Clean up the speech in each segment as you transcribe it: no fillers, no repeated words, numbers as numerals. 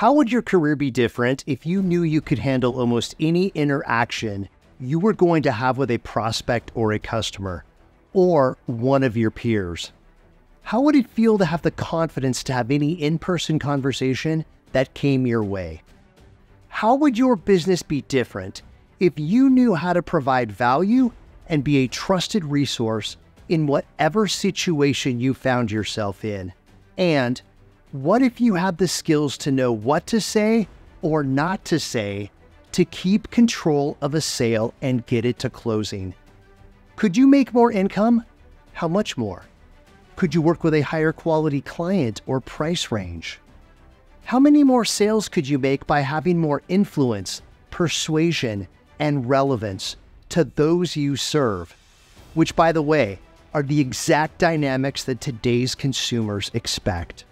How would your career be different if you knew you could handle almost any interaction you were going to have with a prospect or a customer, or one of your peers? How would it feel to have the confidence to have any in-person conversation that came your way? How would your business be different if you knew how to provide value and be a trusted resource in whatever situation you found yourself in? And what if you had the skills to know what to say or not to say to keep control of a sale and get it to closing? Could you make more income? How much more? Could you work with a higher quality client or price range? How many more sales could you make by having more influence, persuasion, and relevance to those you serve? Which, by the way, are the exact dynamics that today's consumers expect.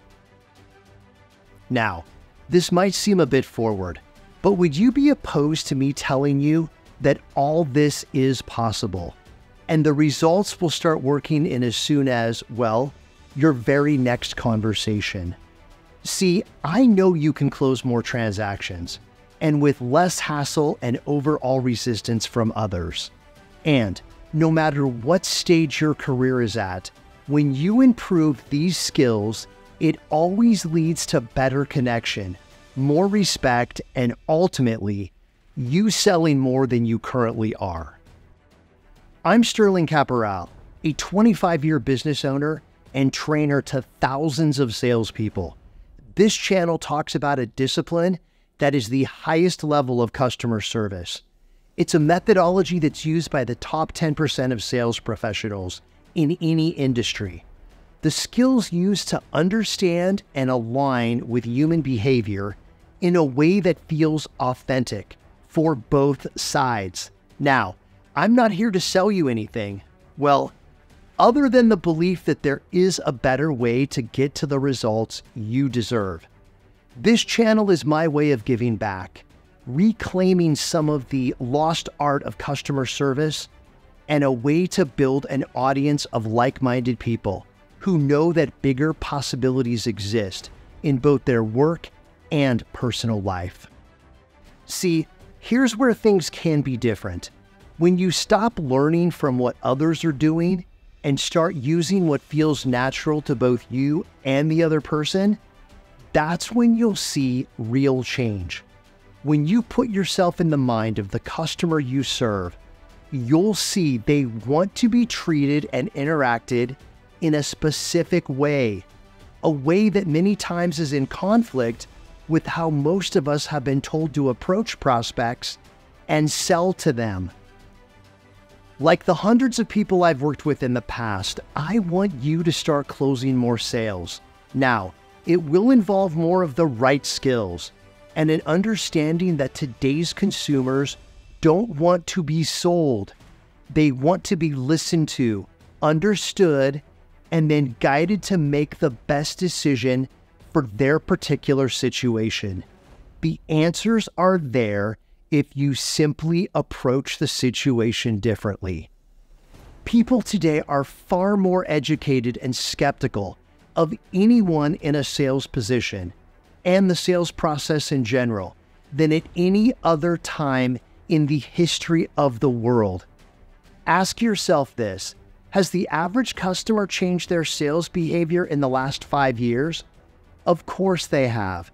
Now, this might seem a bit forward, but would you be opposed to me telling you that all this is possible, and the results will start working in as soon as, well, your very next conversation? See, I know you can close more transactions, and with less hassle and overall resistance from others. And no matter what stage your career is at, when you improve these skills, it always leads to better connection, more respect, and ultimately, you selling more than you currently are. I'm Sterling Caporal, a 25-year business owner and trainer to thousands of salespeople. This channel talks about a discipline that is the highest level of customer service. It's a methodology that's used by the top 10% of sales professionals in any industry. The skills used to understand and align with human behavior in a way that feels authentic for both sides. Now, I'm not here to sell you anything. Well, other than the belief that there is a better way to get to the results you deserve. This channel is my way of giving back, reclaiming some of the lost art of customer service, and a way to build an audience of like-minded people who know that bigger possibilities exist in both their work and personal life. See, here's where things can be different. When you stop learning from what others are doing and start using what feels natural to both you and the other person, that's when you'll see real change. When you put yourself in the mind of the customer you serve, you'll see they want to be treated and interacted in a specific way, a way that many times is in conflict with how most of us have been told to approach prospects and sell to them. Like the hundreds of people I've worked with in the past, I want you to start closing more sales. Now, it will involve more of the right skills and an understanding that today's consumers don't want to be sold. They want to be listened to, understood, and then guided to make the best decision for their particular situation. The answers are there if you simply approach the situation differently. People today are far more educated and skeptical of anyone in a sales position and the sales process in general than at any other time in the history of the world. Ask yourself this: has the average customer changed their sales behavior in the last 5 years? Of course they have.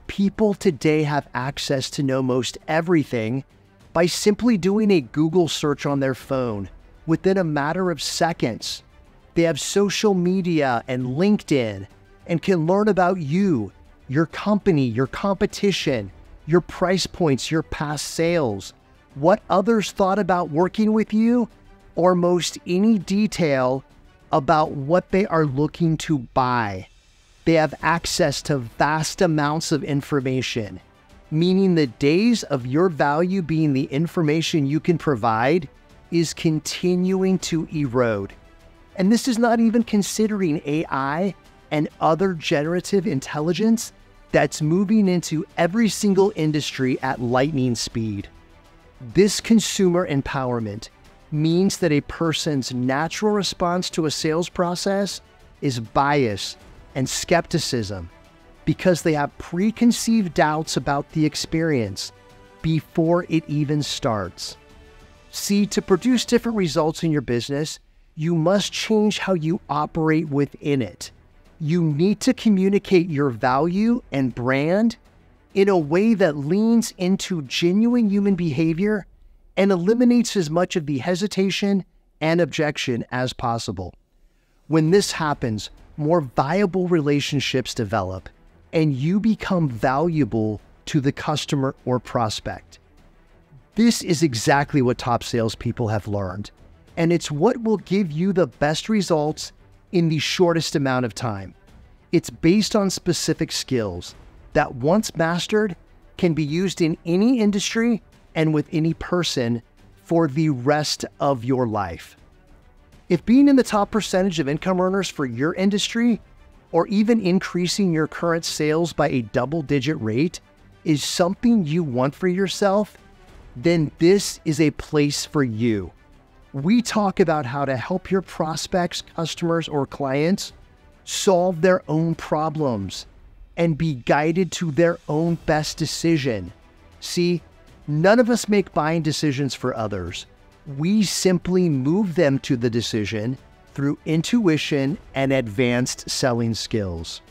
People today have access to know most everything by simply doing a Google search on their phone within a matter of seconds. They have social media and LinkedIn and can learn about you, your company, your competition, your price points, your past sales, what others thought about working with you, or most any detail about what they are looking to buy. They have access to vast amounts of information, meaning the days of your value being the information you can provide is continuing to erode. And this is not even considering AI and other generative intelligence that's moving into every single industry at lightning speed. This consumer empowerment means that a person's natural response to a sales process is bias and skepticism. because they have preconceived doubts about the experience before it even starts. See, to produce different results in your business, you must change how you operate within it. You need to communicate your value and brand in a way that leans into genuine human behavior and eliminates as much of the hesitation and objection as possible. When this happens, more viable relationships develop, and you become valuable to the customer or prospect. This is exactly what top salespeople have learned, and it's what will give you the best results in the shortest amount of time. It's based on specific skills that, once mastered, can be used in any industry and with any person for the rest of your life. If being in the top percentage of income earners for your industry, or even increasing your current sales by a double-digit rate, is something you want for yourself, then this is a place for you. We talk about how to help your prospects, customers, or clients solve their own problems and be guided to their own best decision. See, none of us make buying decisions for others. We simply move them to the decision through intuition and advanced selling skills.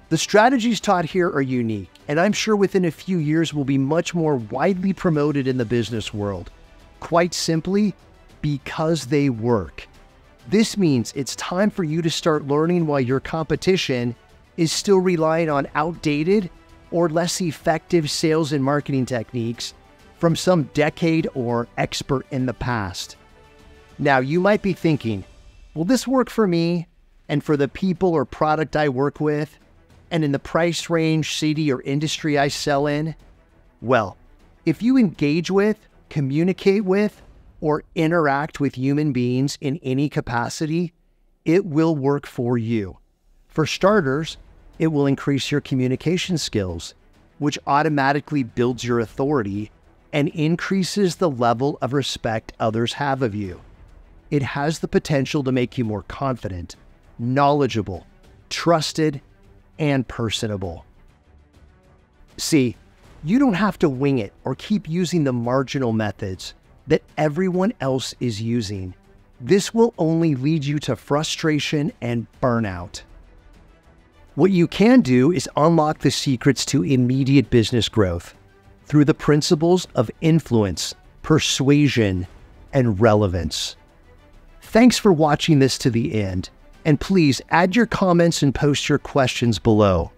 The strategies taught here are unique, and I'm sure within a few years will be much more widely promoted in the business world. Quite simply, because they work. This means it's time for you to start learning while your competition is still relying on outdated or less effective sales and marketing techniques from some decade or expert in the past. Now, you might be thinking, will this work for me and for the people or product I work with and in the price range, city, or industry I sell in? Well, if you engage with, communicate with, or interact with human beings in any capacity, it will work for you. For starters, it will increase your communication skills, which automatically builds your authority and increases the level of respect others have of you. It has the potential to make you more confident, knowledgeable, trusted, and personable. See, you don't have to wing it or keep using the marginal methods that everyone else is using. This will only lead you to frustration and burnout. What you can do is unlock the secrets to immediate business growth through the principles of influence, persuasion, and relevance. Thanks for watching this to the end, and please add your comments and post your questions below.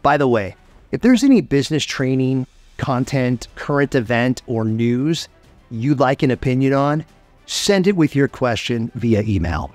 By the way, if there's any business training, content, current event, or news you'd like an opinion on, send it with your question via email.